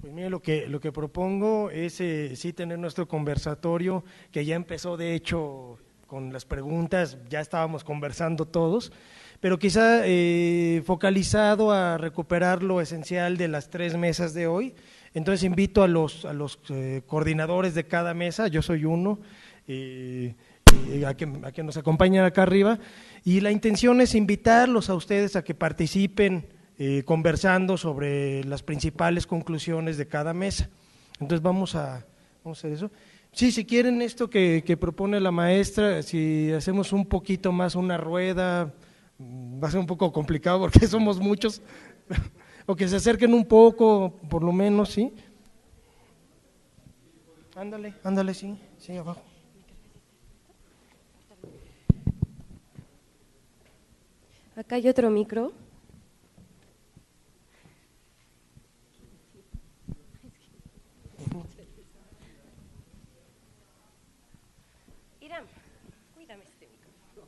Pues mire, lo que propongo es sí tener nuestro conversatorio, que ya empezó de hecho con las preguntas, ya estábamos conversando todos, pero quizá focalizado a recuperar lo esencial de las 3 mesas de hoy. Entonces invito a los coordinadores de cada mesa, yo soy uno, a que nos acompañen acá arriba, y la intención es invitarlos a ustedes a que participen conversando sobre las principales conclusiones de cada mesa. Entonces vamos a hacer eso. Sí, si quieren esto que propone la maestra, si hacemos un poquito más una rueda, va a ser un poco complicado porque somos muchos, o que se acerquen un poco, por lo menos, ¿sí? Ándale, sí, abajo. Acá hay otro micro. Iram, cuídame este micro.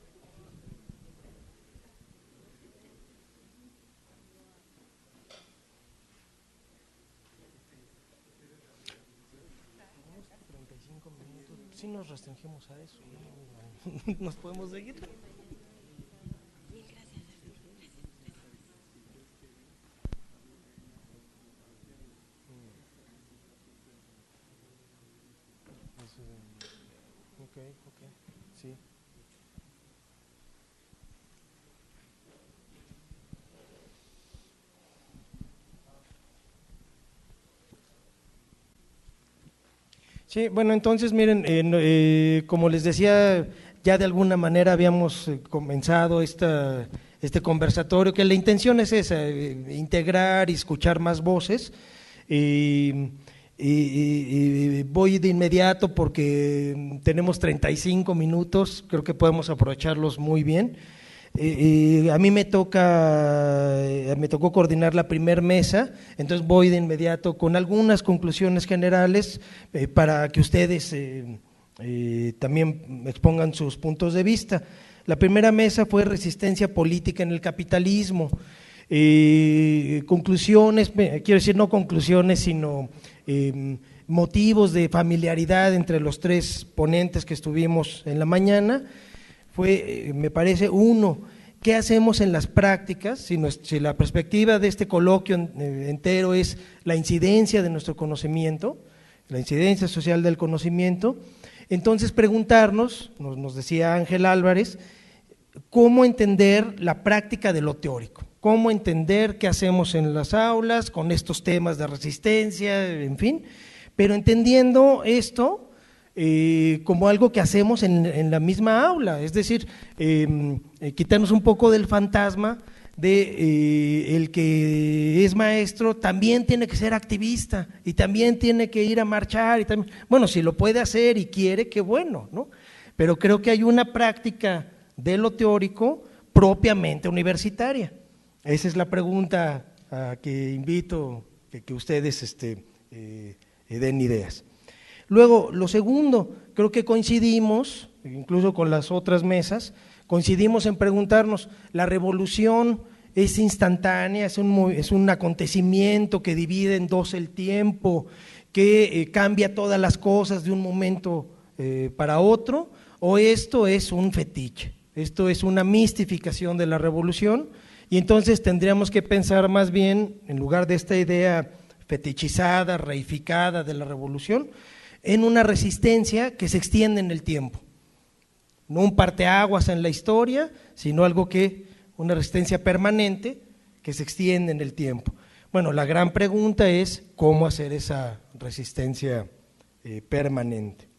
Si nos restringimos a eso, nos podemos seguir. Ok, sí. Sí, bueno, entonces miren, como les decía, ya de alguna manera habíamos comenzado este conversatorio, que la intención es esa, integrar y escuchar más voces. Y voy de inmediato porque tenemos 35 minutos, creo que podemos aprovecharlos muy bien. A mí me tocó coordinar la primer mesa, entonces voy de inmediato con algunas conclusiones generales para que ustedes también expongan sus puntos de vista. La primera mesa fue resistencia política en el capitalismo. Conclusiones, quiero decir no conclusiones, sino motivos de familiaridad entre los 3 ponentes que estuvimos en la mañana. Fue, me parece, uno, ¿qué hacemos en las prácticas? Si la perspectiva de este coloquio entero es la incidencia de nuestro conocimiento, la incidencia social del conocimiento, entonces preguntarnos, nos decía Ángel Álvarez, cómo entender la práctica de lo teórico, cómo entender qué hacemos en las aulas con estos temas de resistencia, en fin, pero entendiendo esto como algo que hacemos en la misma aula, es decir, quitarnos un poco del fantasma de el que es maestro también tiene que ser activista y también tiene que ir a marchar, y también, bueno, si lo puede hacer y quiere, qué bueno, ¿no? Pero creo que hay una práctica de lo teórico propiamente universitaria. Esa es la pregunta a que invito que ustedes den ideas. Luego, lo segundo, creo que coincidimos, incluso con las otras mesas, coincidimos en preguntarnos, ¿la revolución es instantánea, es un acontecimiento que divide en 2 el tiempo, que cambia todas las cosas de un momento para otro, o esto es un fetiche, esto es una mistificación de la revolución? Y entonces tendríamos que pensar más bien, en lugar de esta idea fetichizada, reificada de la revolución, en una resistencia que se extiende en el tiempo, no un parteaguas en la historia, sino una resistencia permanente que se extiende en el tiempo. Bueno, la gran pregunta es cómo hacer esa resistencia permanente.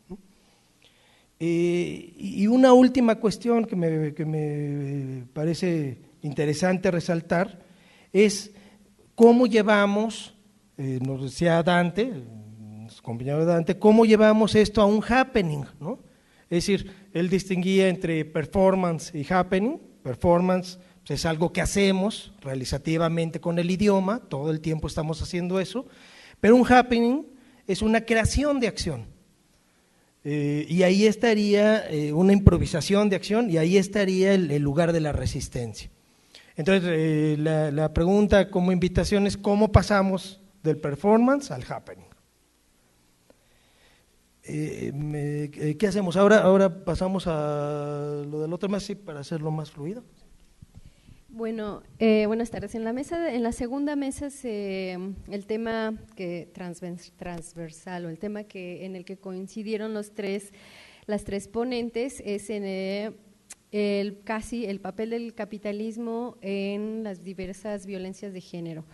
Y una última cuestión que me parece interesante resaltar es cómo llevamos, nos decía Dante, compañero Dante, cómo llevamos esto a un happening, ¿no? Es decir, él distinguía entre performance y happening. Performance pues, es algo que hacemos realizativamente con el idioma, todo el tiempo estamos haciendo eso, pero un happening es una creación de acción. Y ahí estaría una improvisación de acción, y ahí estaría el lugar de la resistencia. Entonces, la pregunta como invitación es cómo pasamos del performance al happening. ¿Qué hacemos? Ahora pasamos a lo del otro más, sí, para hacerlo más fluido. Bueno, buenas tardes. En la segunda mesa el tema transversal o el tema en el que coincidieron las tres ponentes es en el papel del capitalismo en las diversas violencias de género.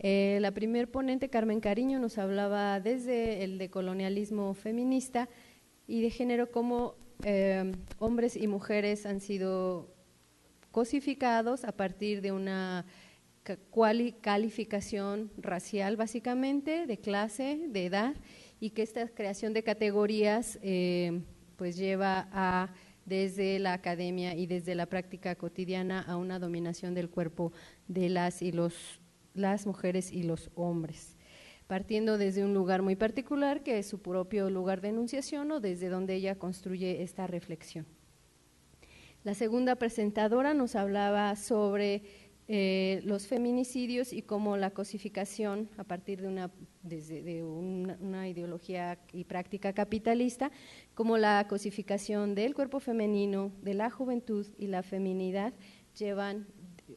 La primer ponente, Carmen Cariño, nos hablaba desde el decolonialismo feminista y de género, cómo hombres y mujeres han sido cosificados a partir de una calificación racial, básicamente, de clase, de edad, y que esta creación de categorías pues lleva desde la academia y desde la práctica cotidiana a una dominación del cuerpo de las mujeres y los hombres, partiendo desde un lugar muy particular que es su propio lugar de enunciación o desde donde ella construye esta reflexión. La segunda presentadora nos hablaba sobre los feminicidios y cómo la cosificación a partir de una ideología y práctica capitalista, como la cosificación del cuerpo femenino, de la juventud y la feminidad llevan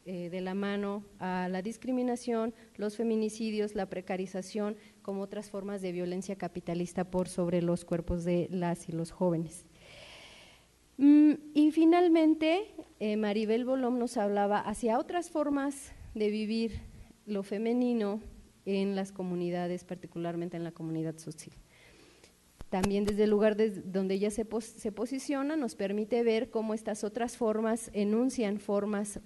de la mano a la discriminación, los feminicidios, la precarización como otras formas de violencia capitalista por sobre los cuerpos de las y los jóvenes. Y finalmente, Maribel Bolom nos hablaba hacia otras formas de vivir lo femenino en las comunidades, particularmente en la comunidad social. También desde el lugar donde ella se posiciona, nos permite ver cómo estas otras formas enuncian formas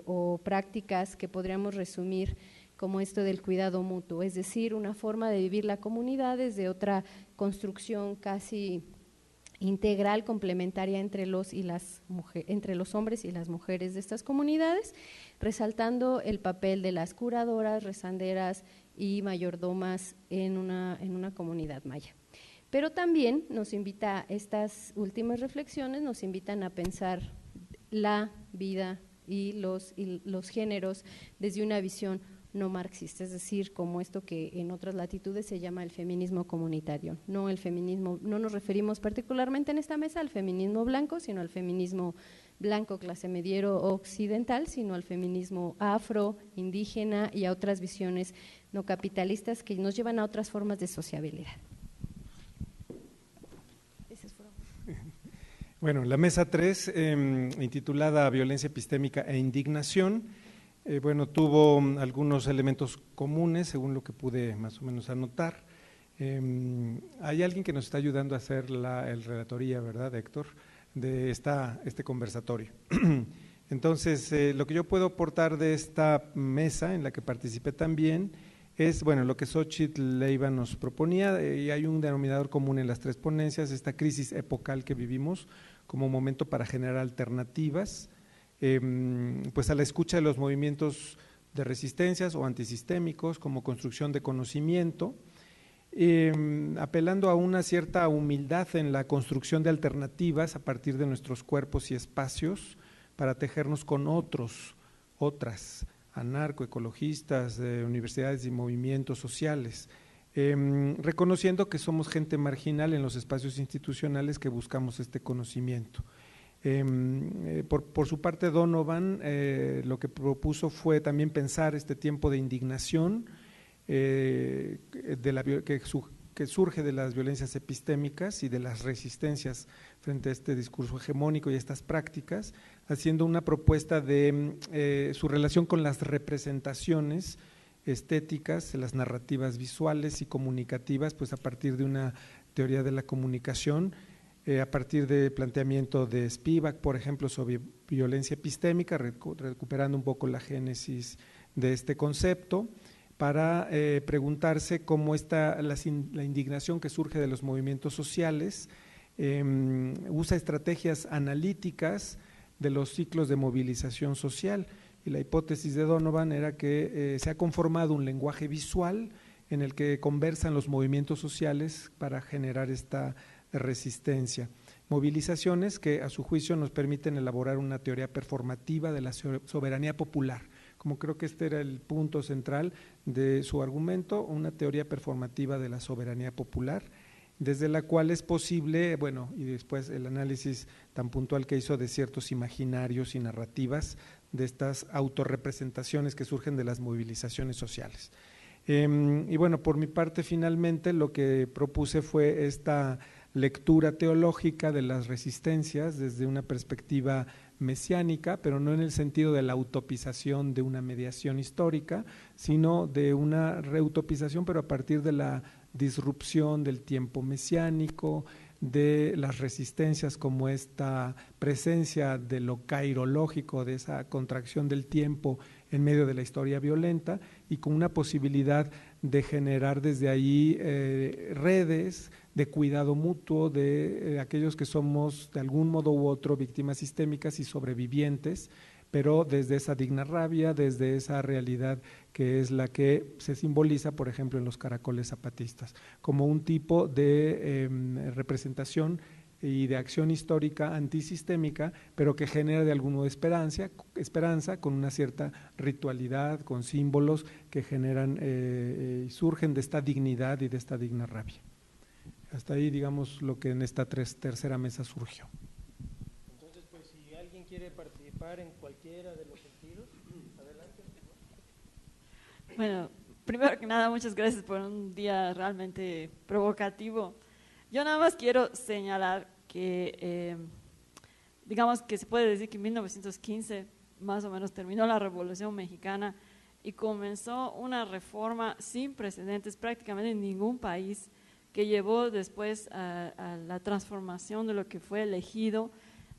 o prácticas que podríamos resumir como esto del cuidado mutuo, es decir, una forma de vivir la comunidad desde otra construcción casi integral, complementaria entre los hombres y las mujeres de estas comunidades, resaltando el papel de las curadoras, rezanderas y mayordomas en una comunidad maya. Pero también nos invita, estas últimas reflexiones nos invitan a pensar la vida y los géneros desde una visión no marxista, es decir, como esto que en otras latitudes se llama el feminismo comunitario. No nos referimos particularmente en esta mesa al feminismo blanco, sino al feminismo blanco clase mediero occidental, sino al feminismo afro, indígena y a otras visiones no capitalistas que nos llevan a otras formas de sociabilidad. Bueno, la mesa 3, intitulada Violencia epistémica e indignación, tuvo algunos elementos comunes, según lo que pude más o menos anotar. Hay alguien que nos está ayudando a hacer el relatoría, ¿verdad, Héctor?, de este conversatorio. Entonces, lo que yo puedo aportar de esta mesa, en la que participé también, es, lo que Xochitl Leiva nos proponía, y hay un denominador común en las tres ponencias, esta crisis epocal que vivimos como momento para generar alternativas, pues a la escucha de los movimientos de resistencias o antisistémicos como construcción de conocimiento, apelando a una cierta humildad en la construcción de alternativas a partir de nuestros cuerpos y espacios para tejernos con otras anarcoecologistas, universidades y movimientos sociales, reconociendo que somos gente marginal en los espacios institucionales que buscamos este conocimiento. Por su parte, Donovan lo que propuso fue también pensar este tiempo de indignación que surge de las violencias epistémicas y de las resistencias frente a este discurso hegemónico y a estas prácticas, haciendo una propuesta de su relación con las representaciones estéticas, las narrativas visuales y comunicativas, pues a partir de una teoría de la comunicación, a partir del planteamiento de Spivak, por ejemplo, sobre violencia epistémica, recuperando un poco la génesis de este concepto, para preguntarse cómo la indignación que surge de los movimientos sociales usa estrategias analíticas de los ciclos de movilización social, y la hipótesis de Donovan era que se ha conformado un lenguaje visual en el que conversan los movimientos sociales para generar esta resistencia. Movilizaciones que a su juicio nos permiten elaborar una teoría performativa de la soberanía popular como creo que este era el punto central de su argumento, una teoría performativa de la soberanía popular, desde la cual es posible, bueno, y después el análisis tan puntual que hizo de ciertos imaginarios y narrativas de estas autorrepresentaciones que surgen de las movilizaciones sociales. Y bueno, por mi parte, finalmente, lo que propuse fue esta lectura teológica de las resistencias desde una perspectiva mesiánica, pero no en el sentido de la utopización de una mediación histórica, sino de una reutopización, pero a partir de la disrupción del tiempo mesiánico, de las resistencias como esta presencia de lo cairológico, de esa contracción del tiempo en medio de la historia violenta, y con una posibilidad de generar desde ahí redes de cuidado mutuo de aquellos que somos de algún modo u otro víctimas sistémicas y sobrevivientes, pero desde esa digna rabia, desde esa realidad que es la que se simboliza, por ejemplo, en los caracoles zapatistas, como un tipo de representación y de acción histórica antisistémica, pero que genera de algún modo esperanza con una cierta ritualidad, con símbolos que generan y surgen de esta dignidad y de esta digna rabia. Hasta ahí, digamos, lo que en esta tercera mesa surgió. Entonces, pues, si alguien quiere participar en cualquiera de los sentidos, adelante. Bueno, primero que nada, muchas gracias por un día realmente provocativo. Yo nada más quiero señalar que, digamos que se puede decir que en 1915 más o menos terminó la Revolución Mexicana y comenzó una reforma sin precedentes prácticamente en ningún país, que llevó después a la transformación de lo que fue elegido,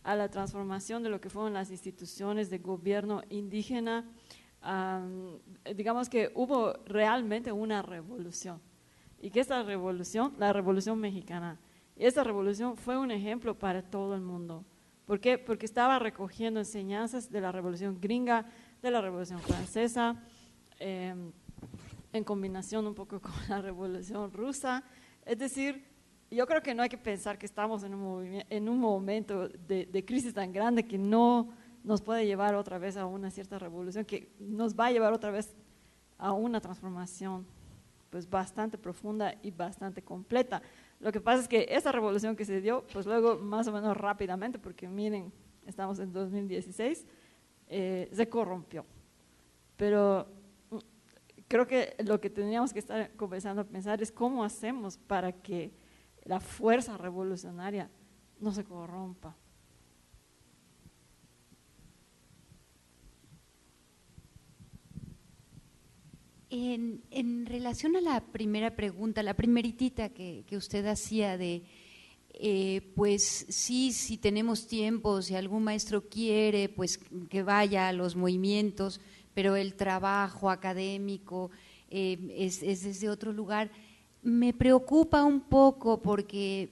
a la transformación de lo que fueron las instituciones de gobierno indígena. Digamos que hubo realmente una revolución, y que esta revolución, la Revolución Mexicana, esta revolución fue un ejemplo para todo el mundo. ¿Por qué? Porque estaba recogiendo enseñanzas de la Revolución Gringa, de la Revolución Francesa, en combinación un poco con la Revolución Rusa. Es decir, yo creo que no hay que pensar que estamos en un momento de crisis tan grande que no nos puede llevar otra vez a una cierta revolución, que nos va a llevar otra vez a una transformación pues bastante profunda y bastante completa. Lo que pasa es que esa revolución que se dio, pues luego más o menos rápidamente, porque miren, estamos en 2016, se corrompió. Pero creo que lo que tendríamos que estar comenzando a pensar es cómo hacemos para que la fuerza revolucionaria no se corrompa. En relación a la primera pregunta, la primeritita que usted hacía de, pues sí, si tenemos tiempo, si algún maestro quiere, pues que vaya a los movimientos, pero el trabajo académico es desde otro lugar. Me preocupa un poco porque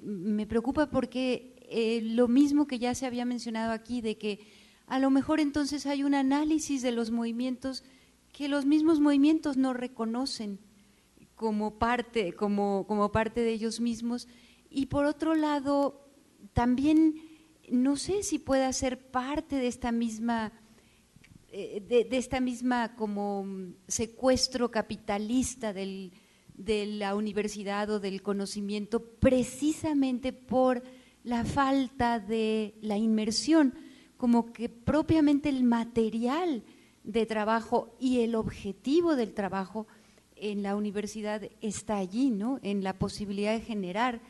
lo mismo que ya se había mencionado aquí, de que a lo mejor entonces hay un análisis de los movimientos que los mismos movimientos no reconocen como parte de ellos mismos, y por otro lado también no sé si pueda ser parte de esta misma como secuestro capitalista de la universidad o del conocimiento, precisamente por la falta de la inmersión, como que propiamente el material de trabajo y el objetivo del trabajo en la universidad está allí, ¿no? En la posibilidad de generar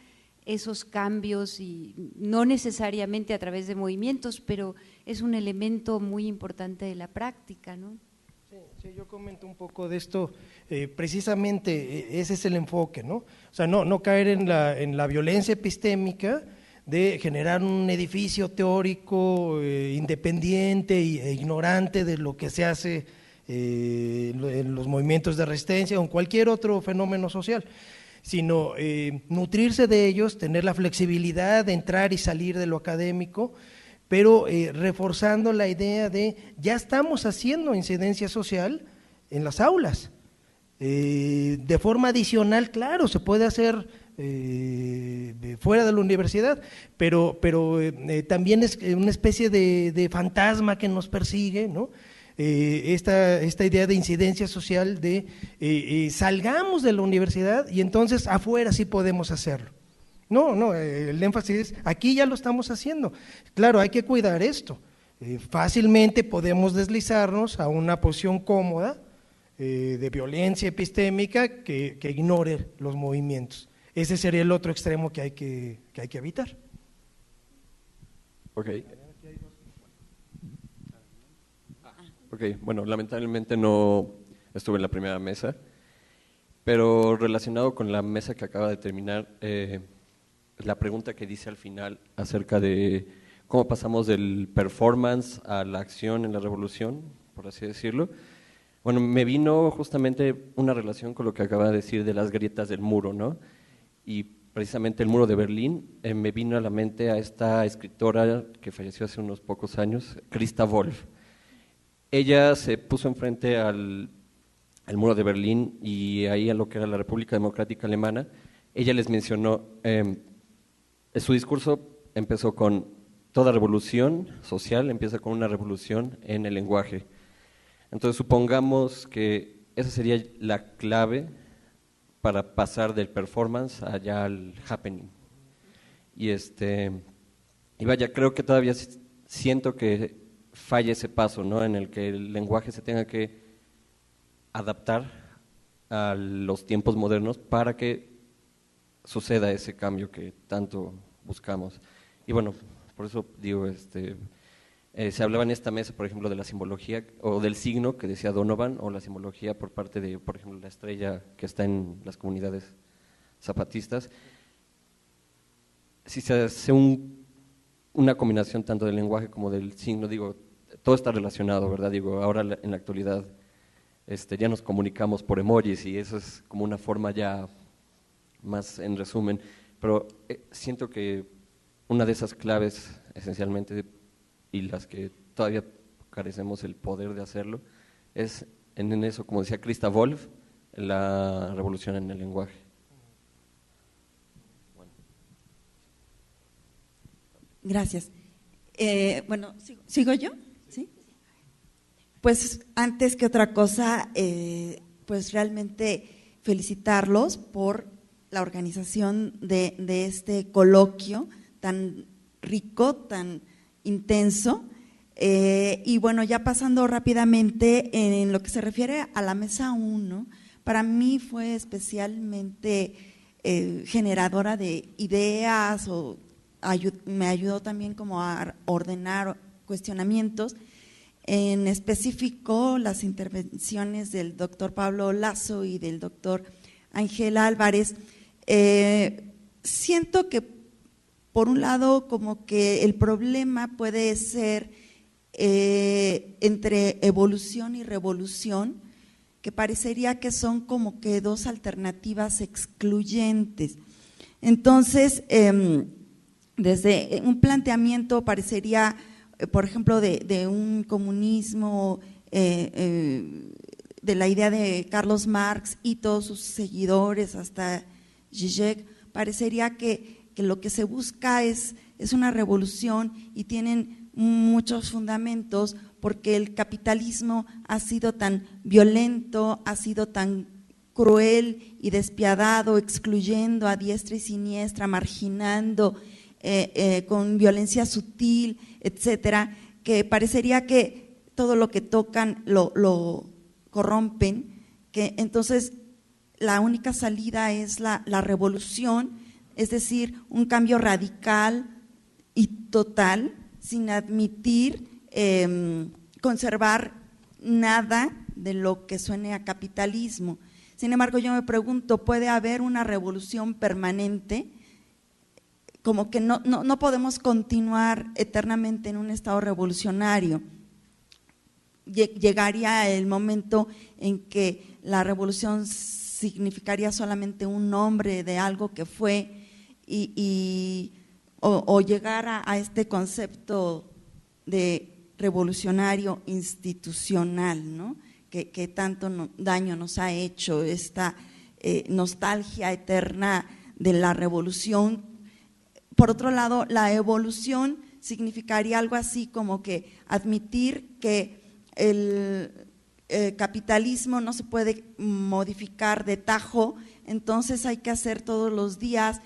esos cambios, y no necesariamente a través de movimientos, pero es un elemento muy importante de la práctica, ¿no? Sí, yo comento un poco de esto, precisamente ese es el enfoque, ¿no? O sea, no caer en la violencia epistémica de generar un edificio teórico independiente e ignorante de lo que se hace en los movimientos de resistencia o en cualquier otro fenómeno social, sino nutrirse de ellos, tener la flexibilidad de entrar y salir de lo académico, pero reforzando la idea de ya estamos haciendo incidencia social en las aulas. De forma adicional, claro, se puede hacer fuera de la universidad, pero también es una especie de fantasma que nos persigue, ¿no? esta idea de incidencia social de salgamos de la universidad y entonces afuera sí podemos hacerlo. No, el énfasis es, aquí ya lo estamos haciendo. Claro, hay que cuidar esto. Fácilmente podemos deslizarnos a una posición cómoda de violencia epistémica que ignore los movimientos. Ese sería el otro extremo que hay que evitar. Ok, bueno, lamentablemente no estuve en la primera mesa, pero relacionado con la mesa que acaba de terminar, la pregunta que dice al final acerca de cómo pasamos del performance a la acción en la revolución, por así decirlo. Bueno, me vino justamente una relación con lo que acaba de decir de las grietas del muro, ¿no? Y precisamente el muro de Berlín, me vino a la mente a esta escritora que falleció hace unos pocos años, Christa Wolf. Ella se puso enfrente al muro de Berlín y ahí a lo que era la República Democrática Alemana. Ella les mencionó, su discurso empezó con: toda revolución social empieza con una revolución en el lenguaje. Entonces supongamos que esa sería la clave para pasar del performance allá al happening. Y vaya, creo que todavía siento que falla ese paso, ¿no? En el que el lenguaje se tenga que adaptar a los tiempos modernos para que suceda ese cambio que tanto buscamos. Y bueno, por eso digo, se hablaba en esta mesa, por ejemplo, de la simbología o del signo que decía Donovan, o la simbología por parte de, por ejemplo, la estrella que está en las comunidades zapatistas. Si se hace una combinación tanto del lenguaje como del signo, digo, todo está relacionado, ¿verdad? Digo, ahora en la actualidad ya nos comunicamos por emojis y eso es como una forma ya más en resumen, pero siento que una de esas claves esencialmente, y las que todavía carecemos el poder de hacerlo, es en eso, como decía Christa Wolf, la revolución en el lenguaje. Bueno. Gracias. Bueno, ¿sigo yo? ¿Sí? Pues antes que otra cosa, pues realmente felicitarlos por la organización de este coloquio tan rico, tan intenso. Y bueno, ya pasando rápidamente en lo que se refiere a la mesa 1, para mí fue especialmente generadora de ideas, o me ayudó también como a ordenar cuestionamientos, en específico las intervenciones del doctor Pablo Lazo y del doctor Ángel Álvarez. Siento que por un lado como que el problema puede ser entre evolución y revolución, que parecería que son como que dos alternativas excluyentes. Entonces, desde un planteamiento parecería, por ejemplo, de un comunismo, de la idea de Carlos Marx y todos sus seguidores, hasta Zizek, parecería que lo que se busca es una revolución, y tienen muchos fundamentos, porque el capitalismo ha sido tan violento, ha sido tan cruel y despiadado, excluyendo a diestra y siniestra, marginando, con violencia sutil, etcétera, que parecería que todo lo que tocan lo corrompen, que entonces la única salida es la revolución, es decir, un cambio radical y total, sin admitir conservar nada de lo que suene a capitalismo. Sin embargo, yo me pregunto, ¿puede haber una revolución permanente? Como que no podemos continuar eternamente en un estado revolucionario. Llegaría el momento en que la revolución significaría solamente un nombre de algo que fue, o llegar a este concepto de revolucionario institucional, ¿no? que tanto daño nos ha hecho, esta nostalgia eterna de la revolución. Por otro lado, la evolución significaría algo así como que admitir que el capitalismo no se puede modificar de tajo, entonces hay que hacer todos los días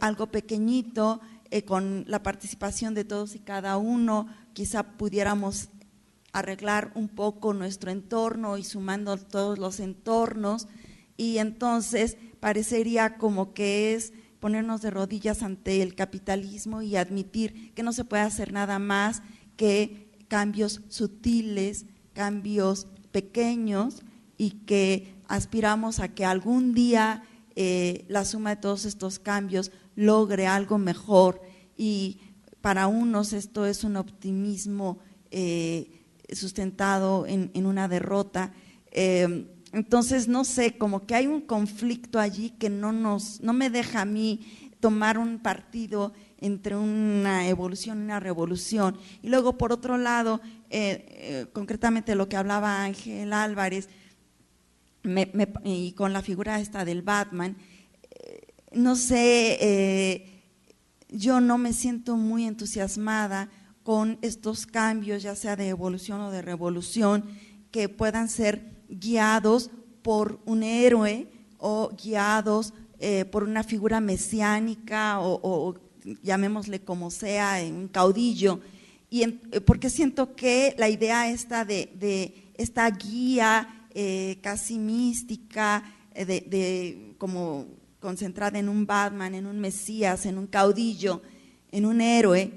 algo pequeñito, con la participación de todos y cada uno, quizá pudiéramos arreglar un poco nuestro entorno y sumando todos los entornos, y entonces parecería como que es ponernos de rodillas ante el capitalismo y admitir que no se puede hacer nada más que cambios sutiles, cambios pequeños, y que aspiramos a que algún día la suma de todos estos cambios logre algo mejor, y para unos esto es un optimismo sustentado en una derrota. Entonces, no sé, como que hay un conflicto allí que no me deja a mí tomar un partido entre una evolución y una revolución. Y luego, por otro lado, concretamente lo que hablaba Ángel Álvarez, y con la figura esta del Batman, no sé, yo no me siento muy entusiasmada con estos cambios, ya sea de evolución o de revolución, que puedan ser guiados por un héroe o guiados por una figura mesiánica o llamémosle como sea, un caudillo, porque siento que la idea esta de esta guía casi mística, como concentrada en un Batman, en un Mesías, en un caudillo, en un héroe,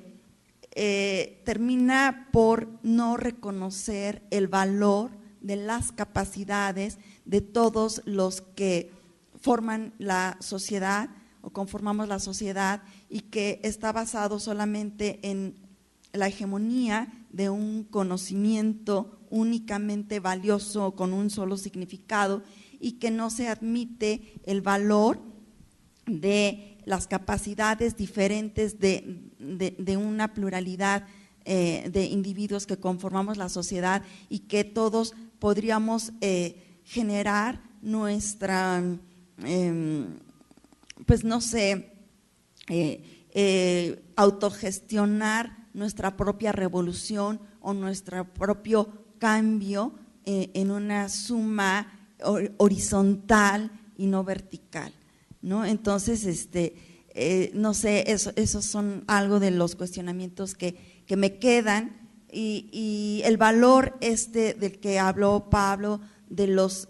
termina por no reconocer el valor de las capacidades de todos los que forman la sociedad o conformamos la sociedad, y que está basado solamente en la hegemonía de un conocimiento únicamente valioso con un solo significado, y que no se admite el valor de las capacidades diferentes de una pluralidad de individuos que conformamos la sociedad, y que todos podríamos generar nuestra, pues no sé, autogestionar nuestra propia revolución o nuestro propio cambio en una suma horizontal y no vertical, ¿no? Entonces, no sé, esos son algo de los cuestionamientos que me quedan, y el valor del que habló Pablo, de los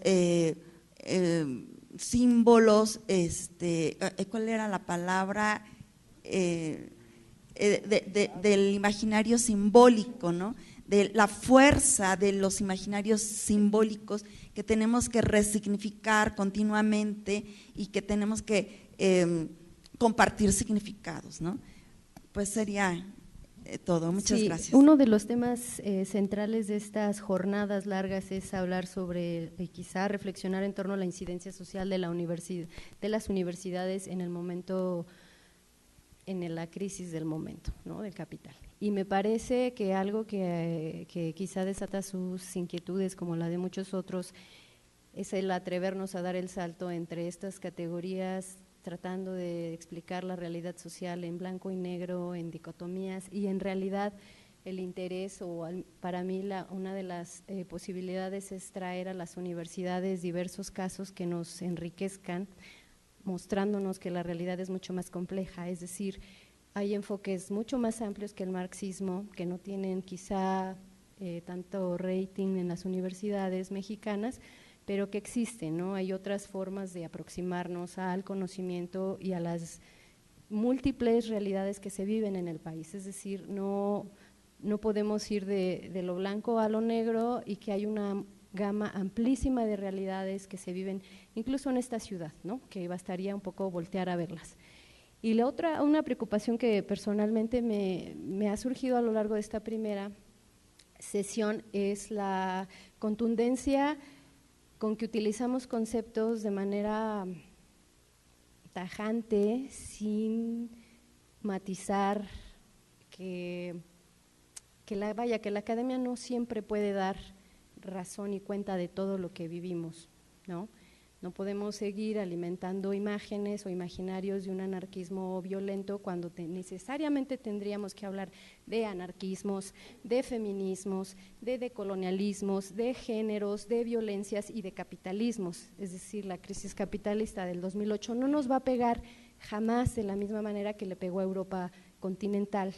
símbolos, ¿cuál era la palabra? Del imaginario simbólico, ¿no? De la fuerza de los imaginarios simbólicos que tenemos que resignificar continuamente y que tenemos que compartir significados, ¿no? Pues sería todo. Muchas gracias. Uno de los temas centrales de estas jornadas largas es hablar sobre, y quizá reflexionar en torno a la incidencia social de las universidades en el momento, en la crisis del momento, ¿no? Del capital. Y me parece que algo que quizá desata sus inquietudes, como la de muchos otros, es el atrevernos a dar el salto entre estas categorías, tratando de explicar la realidad social en blanco y negro, en dicotomías, y en realidad el interés, para mí una de las posibilidades es traer a las universidades diversos casos que nos enriquezcan, mostrándonos que la realidad es mucho más compleja, es decir, hay enfoques mucho más amplios que el marxismo, que no tienen quizá tanto rating en las universidades mexicanas, pero que existen, ¿no? Hay otras formas de aproximarnos al conocimiento y a las múltiples realidades que se viven en el país, es decir, no podemos ir de lo blanco a lo negro, y que hay una gama amplísima de realidades que se viven incluso en esta ciudad, ¿no? Que bastaría un poco voltear a verlas. Y la otra, una preocupación que personalmente me ha surgido a lo largo de esta primera sesión, es la contundencia con que utilizamos conceptos de manera tajante, sin matizar, que la academia no siempre puede dar razón y cuenta de todo lo que vivimos, ¿no? No podemos seguir alimentando imágenes o imaginarios de un anarquismo violento cuando necesariamente tendríamos que hablar de anarquismos, de feminismos, de decolonialismos, de géneros, de violencias y de capitalismos. Es decir, la crisis capitalista del 2008 no nos va a pegar jamás de la misma manera que le pegó a Europa continental,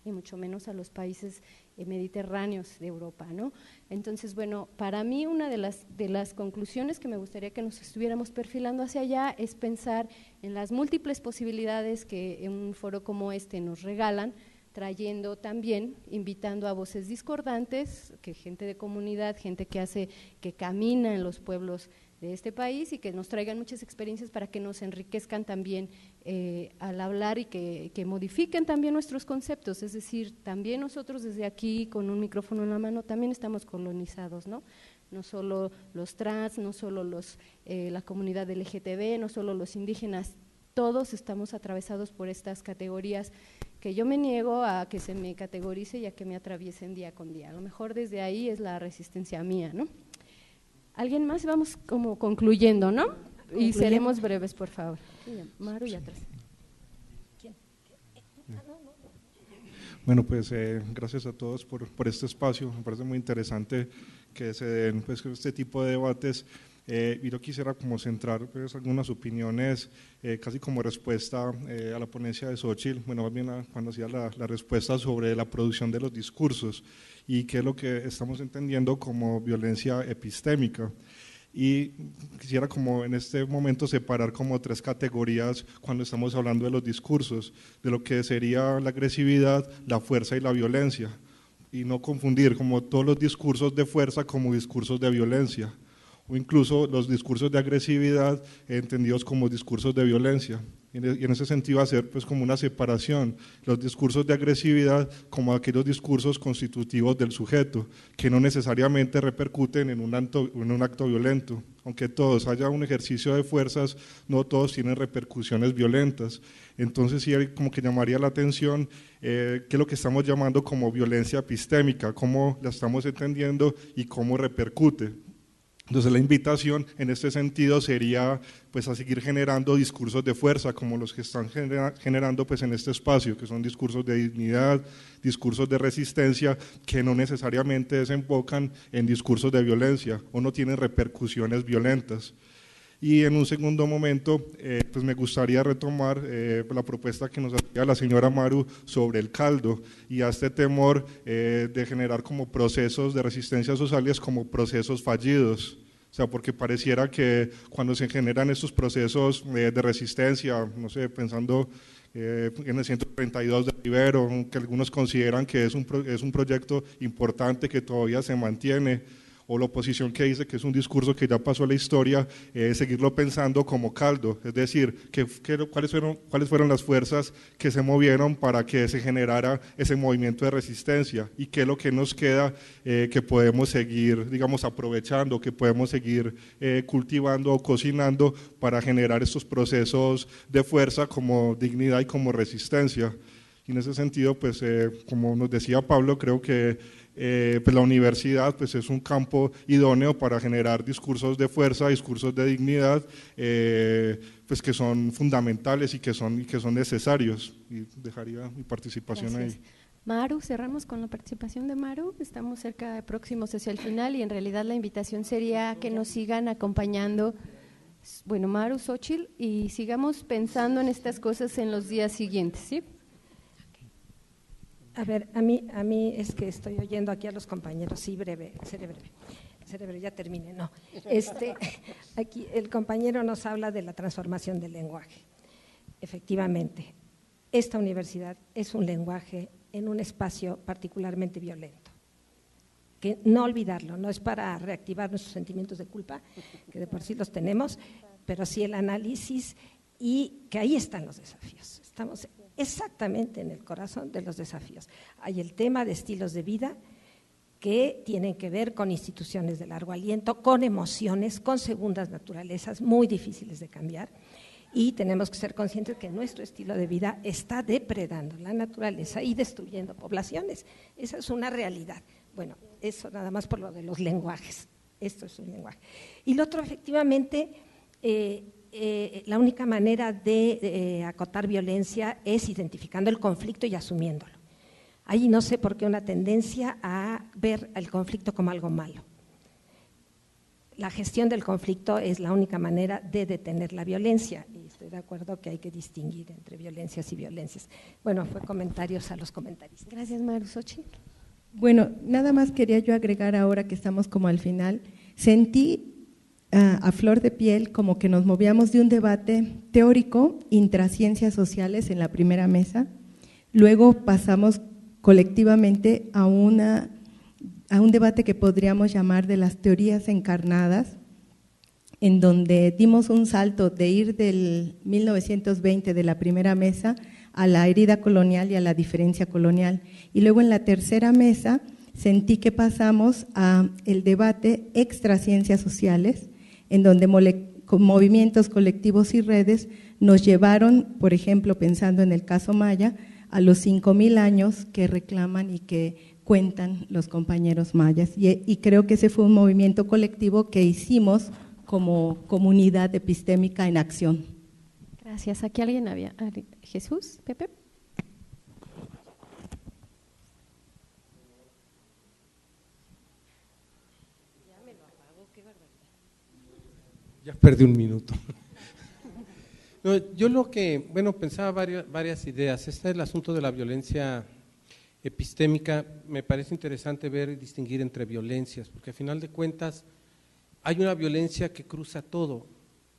y mucho menos a los países mediterráneos de Europa, ¿no? Entonces, bueno, para mí una de las conclusiones que me gustaría que nos estuviéramos perfilando hacia allá es pensar en las múltiples posibilidades que en un foro como este nos regalan, trayendo también, invitando a voces discordantes, que gente de comunidad, gente que camina en los pueblos de este país y que nos traigan muchas experiencias para que nos enriquezcan también al hablar y que modifiquen también nuestros conceptos. Es decir, también nosotros desde aquí con un micrófono en la mano también estamos colonizados, ¿no? No solo los trans, no solo la comunidad LGTB, no solo los indígenas, todos estamos atravesados por estas categorías que yo me niego a que se me categorice y a que me atraviesen día con día. A lo mejor desde ahí es la resistencia mía, ¿no? ¿Alguien más? Vamos como concluyendo, ¿no? Y seremos breves, por favor. Maru y atrás. Bueno, pues gracias a todos por este espacio. Me parece muy interesante que se den pues, este tipo de debates. Y yo quisiera como centrar pues, algunas opiniones casi como respuesta a la ponencia de Xóchitl, bueno, más bien cuando hacía la respuesta sobre la producción de los discursos y qué es lo que estamos entendiendo como violencia epistémica. Y quisiera como en este momento separar como tres categorías cuando estamos hablando de los discursos, de lo que sería la agresividad, la fuerza y la violencia, y no confundir como todos los discursos de fuerza como discursos de violencia, o incluso los discursos de agresividad entendidos como discursos de violencia. Y en ese sentido hacer pues como una separación, los discursos de agresividad como aquellos discursos constitutivos del sujeto, que no necesariamente repercuten en un acto violento. Aunque todos haya un ejercicio de fuerzas, no todos tienen repercusiones violentas. Entonces sí hay como que llamaría la atención qué es lo que estamos llamando como violencia epistémica, cómo la estamos entendiendo y cómo repercute. Entonces la invitación en este sentido sería pues a seguir generando discursos de fuerza como los que están generando pues en este espacio, que son discursos de dignidad, discursos de resistencia que no necesariamente desembocan en discursos de violencia o no tienen repercusiones violentas. Y en un segundo momento, pues me gustaría retomar la propuesta que nos hacía la señora Maru sobre el caldo y a este temor de generar como procesos de resistencia sociales como procesos fallidos. O sea, porque pareciera que cuando se generan estos procesos de resistencia, no sé, pensando en el 132 de Rivero, que algunos consideran que es un proyecto importante que todavía se mantiene, o la oposición que dice que es un discurso que ya pasó a la historia, seguirlo pensando como caldo, es decir, cuáles fueron las fuerzas que se movieron para que se generara ese movimiento de resistencia y qué es lo que nos queda que podemos seguir, digamos, aprovechando, que podemos seguir cultivando o cocinando para generar estos procesos de fuerza como dignidad y como resistencia. Y en ese sentido, pues como nos decía Pablo, creo que pues la universidad pues es un campo idóneo para generar discursos de fuerza, discursos de dignidad, pues que son fundamentales y que son necesarios. Y dejaría mi participación. Gracias. Ahí. Maru, cerramos con la participación de Maru, estamos próximos hacia el final y en realidad la invitación sería que nos sigan acompañando, bueno, Maru, Xóchitl, y sigamos pensando en estas cosas en los días siguientes, ¿sí? A ver, a mí es que estoy oyendo aquí a los compañeros, sí, seré breve, ya termine, no. Aquí el compañero nos habla de la transformación del lenguaje. Efectivamente, esta universidad es un lenguaje en un espacio particularmente violento. Que no olvidarlo, no es para reactivar nuestros sentimientos de culpa, que de por sí los tenemos, pero sí el análisis y que ahí están los desafíos. Estamos exactamente en el corazón de los desafíos. Hay el tema de estilos de vida que tienen que ver con instituciones de largo aliento, con emociones, con segundas naturalezas muy difíciles de cambiar y tenemos que ser conscientes que nuestro estilo de vida está depredando la naturaleza y destruyendo poblaciones. Esa es una realidad. Bueno, eso nada más por lo de los lenguajes. Esto es un lenguaje. Y lo otro, efectivamente, la única manera de acotar violencia es identificando el conflicto y asumiéndolo. Ahí no sé por qué una tendencia a ver el conflicto como algo malo. La gestión del conflicto es la única manera de detener la violencia, y estoy de acuerdo que hay que distinguir entre violencias y violencias. Bueno, fue comentarios a los comentaristas. Gracias, Maru. Xochitl. Bueno, nada más quería yo agregar ahora que estamos como al final, sentí a flor de piel como que nos movíamos de un debate teórico intraciencias sociales en la primera mesa, luego pasamos colectivamente a un debate que podríamos llamar de las teorías encarnadas, en donde dimos un salto de ir del 1920 de la primera mesa a la herida colonial y a la diferencia colonial. Y luego en la tercera mesa sentí que pasamos a el debate extraciencias sociales, en donde movimientos colectivos y redes nos llevaron, por ejemplo, pensando en el caso Maya, a los 5,000 años que reclaman y que cuentan los compañeros mayas. Y creo que ese fue un movimiento colectivo que hicimos como comunidad epistémica en acción. Gracias. ¿Aquí alguien había? ¿Jesús? ¿Pepe? Ya perdí un minuto. No, yo lo que, pensaba varias ideas. Este es el asunto de la violencia epistémica. Me parece interesante ver y distinguir entre violencias, porque al final de cuentas hay una violencia que cruza todo.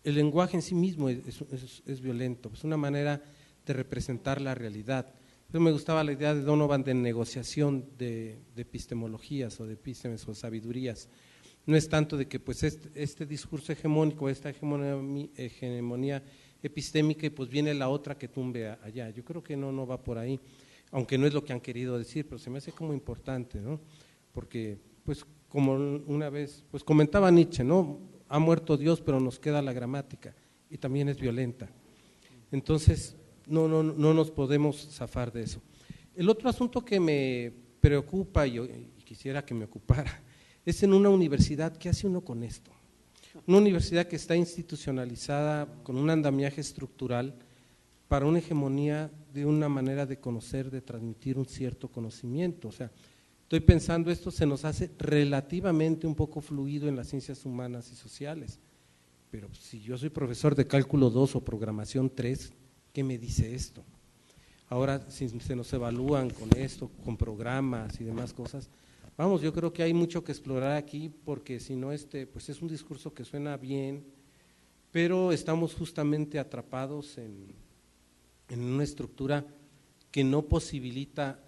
El lenguaje en sí mismo es violento, es una manera de representar la realidad. Entonces me gustaba la idea de Donovan de negociación de epistemologías o de epístemes o sabidurías. No es tanto de que pues este discurso hegemónico, esta hegemonía epistémica y pues viene la otra que tumbe allá. Yo creo que no va por ahí, aunque no es lo que han querido decir, pero se me hace como importante, ¿no? Porque pues como una vez, pues comentaba Nietzsche, ¿no? Ha muerto Dios, pero nos queda la gramática y también es violenta. Entonces no nos podemos zafar de eso. El otro asunto que me preocupa y quisiera que me ocupara es en una universidad. ¿Qué hace uno con esto? Una universidad que está institucionalizada con un andamiaje estructural para una hegemonía de una manera de conocer, de transmitir un cierto conocimiento. O sea, estoy pensando, esto se nos hace relativamente un poco fluido en las ciencias humanas y sociales, pero si yo soy profesor de cálculo 2 o programación 3, ¿qué me dice esto? Ahora, si se nos evalúan con esto, con programas y demás cosas, vamos, yo creo que hay mucho que explorar aquí, porque si no, pues es un discurso que suena bien, pero estamos justamente atrapados en una estructura que no posibilita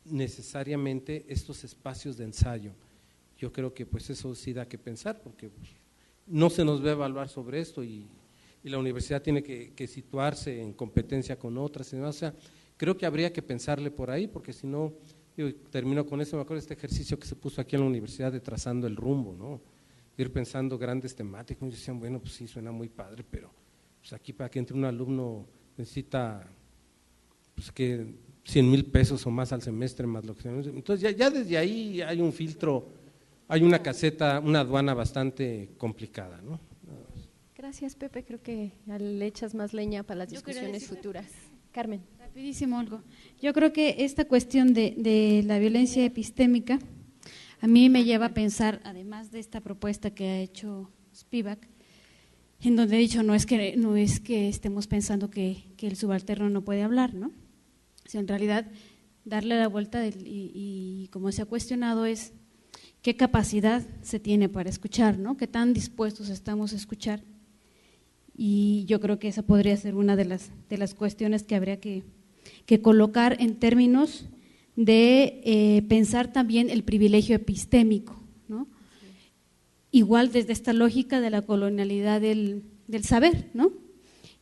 necesariamente estos espacios de ensayo. Yo creo que pues eso sí da que pensar, porque pues, no se nos va a evaluar sobre esto y la universidad tiene que situarse en competencia con otras y demás. O sea, creo que habría que pensarle por ahí, porque si no… Yo termino con eso, me acuerdo de este ejercicio que se puso aquí en la universidad de trazando el rumbo, ¿no? Ir pensando grandes temáticas, y decían, bueno, pues sí, suena muy padre, pero pues aquí para que entre un alumno necesita pues que 100,000 pesos o más al semestre, más lo que sea. Entonces ya desde ahí hay un filtro, hay una caseta, una aduana bastante complicada, ¿no? Gracias, Pepe, creo que le echas más leña para las discusiones futuras. Carmen. Rapidísimo algo. Yo creo que esta cuestión de la violencia epistémica a mí me lleva a pensar, además de esta propuesta que ha hecho Spivak, en donde he dicho no es que estemos pensando que el subalterno no puede hablar, ¿no? Sino en realidad darle la vuelta y como se ha cuestionado es qué capacidad se tiene para escuchar, ¿no? Qué tan dispuestos estamos a escuchar. Y yo creo que esa podría ser una de las cuestiones que habría que colocar en términos de pensar también el privilegio epistémico, ¿no? Igual desde esta lógica de la colonialidad del saber, ¿no?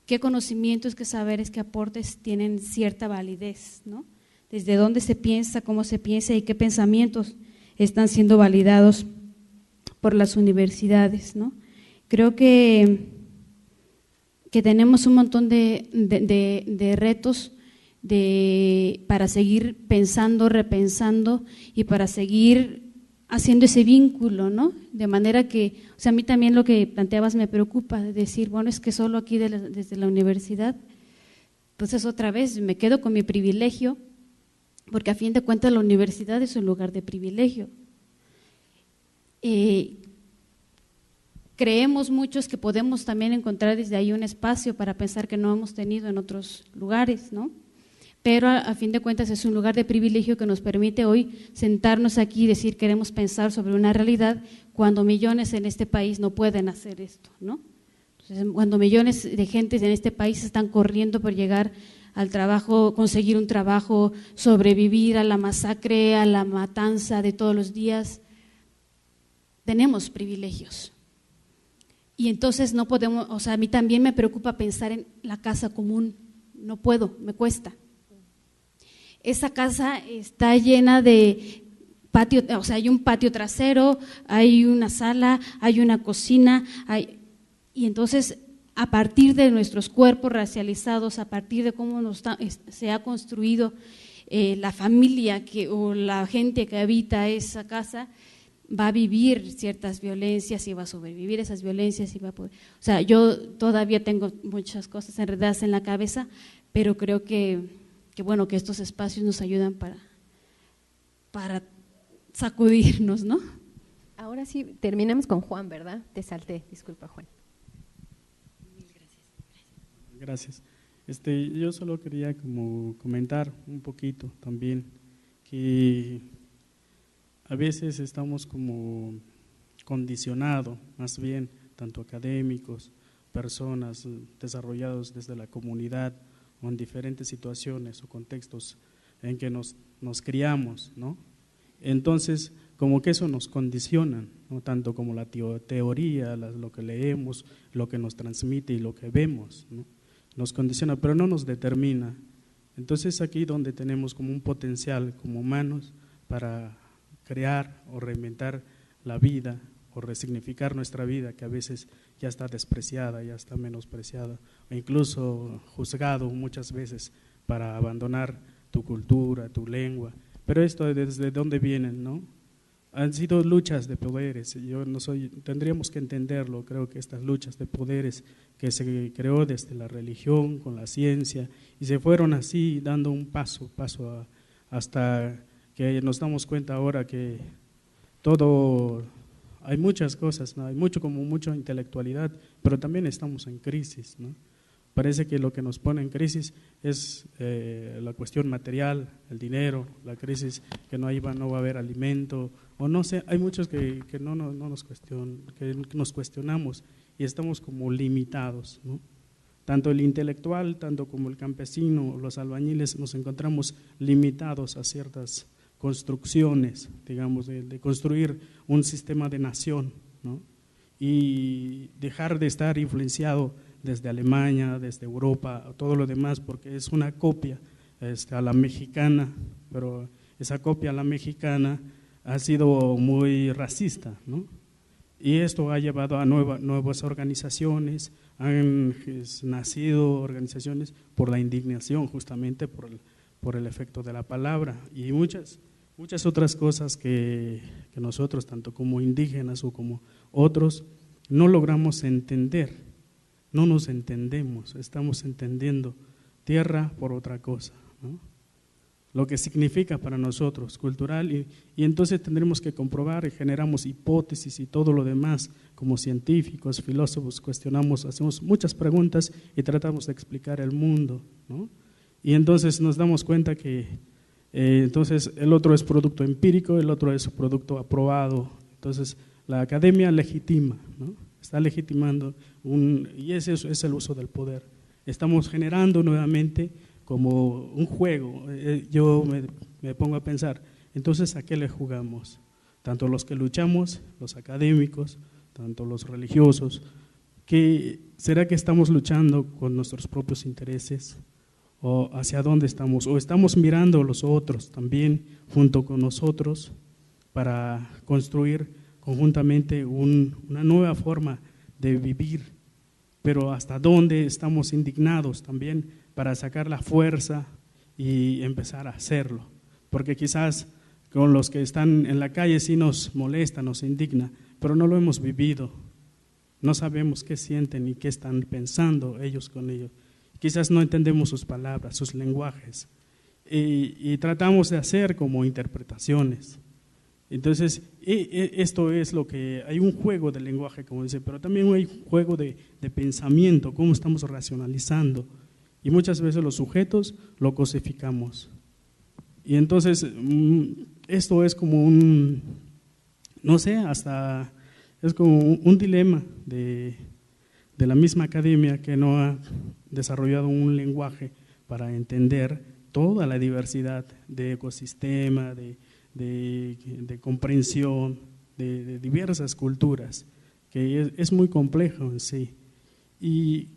Qué conocimientos, qué saberes, qué aportes tienen cierta validez, ¿no? Desde dónde se piensa, cómo se piensa y qué pensamientos están siendo validados por las universidades, ¿no? Creo que tenemos un montón de retos para seguir pensando, repensando y para seguir haciendo ese vínculo, ¿no? De manera que, o sea, a mí también lo que planteabas me preocupa, de decir, bueno, es que solo aquí desde la universidad, pues es otra vez, me quedo con mi privilegio, porque a fin de cuentas la universidad es un lugar de privilegio. Creemos muchos que podemos también encontrar desde ahí un espacio para pensar que no hemos tenido en otros lugares, ¿no? Pero a fin de cuentas es un lugar de privilegio que nos permite hoy sentarnos aquí y decir queremos pensar sobre una realidad cuando millones en este país no pueden hacer esto, ¿no? Entonces, cuando millones de gentes en este país están corriendo por llegar al trabajo, conseguir un trabajo, sobrevivir a la masacre, a la matanza de todos los días, tenemos privilegios. Y entonces no podemos, o sea, a mí también me preocupa pensar en la casa común, no puedo, me cuesta. Esa casa está llena de patio, o sea, hay un patio trasero, hay una sala, hay una cocina, y entonces a partir de nuestros cuerpos racializados, a partir de cómo se ha construido la familia o la gente que habita esa casa, va a vivir ciertas violencias y va a sobrevivir esas violencias y va a poder, o sea, yo todavía tengo muchas cosas enredadas en la cabeza, pero creo que bueno, que estos espacios nos ayudan para sacudirnos, ¿no? Ahora sí, terminamos con Juan, ¿verdad? Te salté, disculpa, Juan. Gracias. Yo solo quería como comentar un poquito también que a veces estamos como condicionados, más bien, tanto académicos, personas desarrollados desde la comunidad o en diferentes situaciones o contextos en que nos criamos, ¿no? Entonces, como que eso nos condiciona, ¿no? Tanto como la teoría, lo que leemos, lo que nos transmite y lo que vemos, ¿no? Nos condiciona, pero no nos determina. Entonces, aquí donde tenemos como un potencial como humanos para crear o reinventar la vida o resignificar nuestra vida, que a veces ya está despreciada, ya está menospreciada, o incluso juzgado muchas veces para abandonar tu cultura, tu lengua. Pero esto desde dónde vienen, ¿no? Han sido luchas de poderes. Tendríamos que entenderlo. Creo que estas luchas de poderes que se creó desde la religión con la ciencia y se fueron así dando un paso hasta que nos damos cuenta ahora que todo, hay muchas cosas, ¿no? Hay mucha intelectualidad, pero también estamos en crisis, ¿no? Parece que lo que nos pone en crisis es la cuestión material, el dinero, la crisis que no va a haber alimento, o no sé, hay muchos que nos cuestionamos y estamos como limitados, ¿no? Tanto el intelectual, tanto como el campesino, los albañiles, nos encontramos limitados a ciertas construcciones, digamos, de construir un sistema de nación, ¿no? Y dejar de estar influenciado desde Alemania, desde Europa, todo lo demás, porque es una copia a la mexicana, pero esa copia a la mexicana ha sido muy racista, ¿no? Y esto ha llevado a nuevas organizaciones, han nacido organizaciones por la indignación, justamente por el efecto de la palabra, y muchas otras cosas que nosotros, tanto como indígenas o como otros, no logramos entender, no nos entendemos, estamos entendiendo tierra por otra cosa, ¿no? Lo que significa para nosotros cultural, y entonces tendremos que comprobar y generamos hipótesis y todo lo demás como científicos, filósofos, cuestionamos, hacemos muchas preguntas y tratamos de explicar el mundo, ¿no? Y entonces nos damos cuenta que entonces el otro es producto empírico, el otro es producto aprobado. Entonces la academia legitima, ¿no? Está legitimando y ese es el uso del poder. Estamos generando nuevamente como un juego. Yo me pongo a pensar, entonces ¿a qué le jugamos? Tanto los que luchamos, los académicos, tanto los religiosos, ¿será que estamos luchando con nuestros propios intereses? ¿O hacia dónde estamos? ¿O estamos mirando a los otros también junto con nosotros para construir conjuntamente una nueva forma de vivir? Pero ¿hasta dónde estamos indignados también para sacar la fuerza y empezar a hacerlo? Porque quizás con los que están en la calle sí nos molesta, nos indigna, pero no lo hemos vivido. No sabemos qué sienten y qué están pensando ellos con ellos. Quizás no entendemos sus palabras, sus lenguajes, y tratamos de hacer como interpretaciones. Entonces, esto es lo que, hay un juego de lenguaje, como dice, pero también hay un juego de pensamiento, cómo estamos racionalizando. Y muchas veces los sujetos lo cosificamos. Y entonces, esto es como un, no sé, hasta es como un dilema de la misma academia, que no ha desarrollado un lenguaje para entender toda la diversidad de ecosistema, de comprensión de diversas culturas, que es muy complejo en sí. Y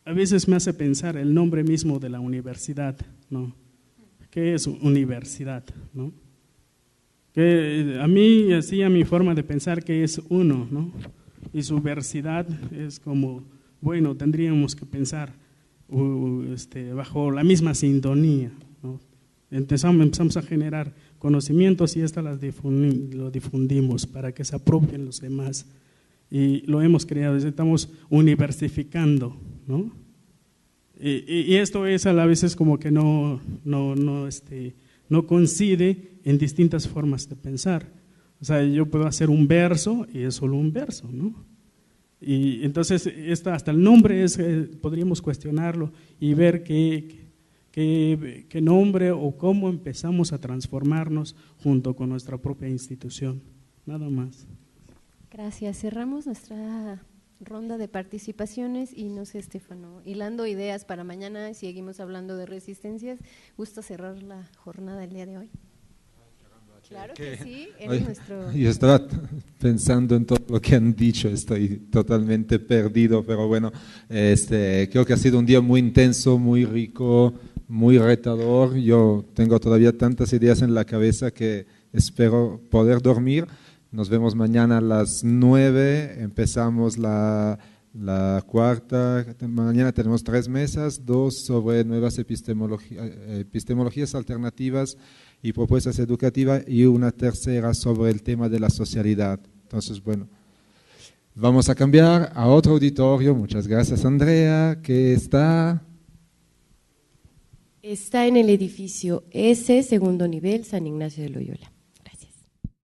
a veces me hace pensar el nombre mismo de la universidad, ¿no? ¿Qué es universidad, no? Que a mí, así a mi forma de pensar, que es uno, ¿no? Y su diversidad es como, bueno, tendríamos que pensar bajo la misma sintonía, ¿no? Empezamos a generar conocimientos y lo difundimos para que se apropien los demás. Y lo hemos creado, estamos universificando, ¿no? Y esto es a la vez como que no coincide en distintas formas de pensar. O sea, yo puedo hacer un verso y es solo un verso, ¿no? Y entonces hasta el nombre podríamos cuestionarlo y ver qué nombre o cómo empezamos a transformarnos junto con nuestra propia institución. Nada más. Gracias. Cerramos nuestra ronda de participaciones y no sé, Estefano, hilando ideas para mañana, seguimos hablando de resistencias. ¿Gusta cerrar la jornada del día de hoy? Claro que sí, eres nuestro… Yo estaba pensando en todo lo que han dicho, estoy totalmente perdido, pero bueno, creo que ha sido un día muy intenso, muy rico, muy retador. Yo tengo todavía tantas ideas en la cabeza que espero poder dormir. Nos vemos mañana a las 9, empezamos la cuarta, mañana tenemos 3 mesas, 2 sobre nuevas epistemologías alternativas y propuestas educativas y una tercera sobre el tema de la socialidad. Entonces, bueno, vamos a cambiar a otro auditorio. Muchas gracias, Andrea, que está en el edificio S, segundo nivel, San Ignacio de Loyola.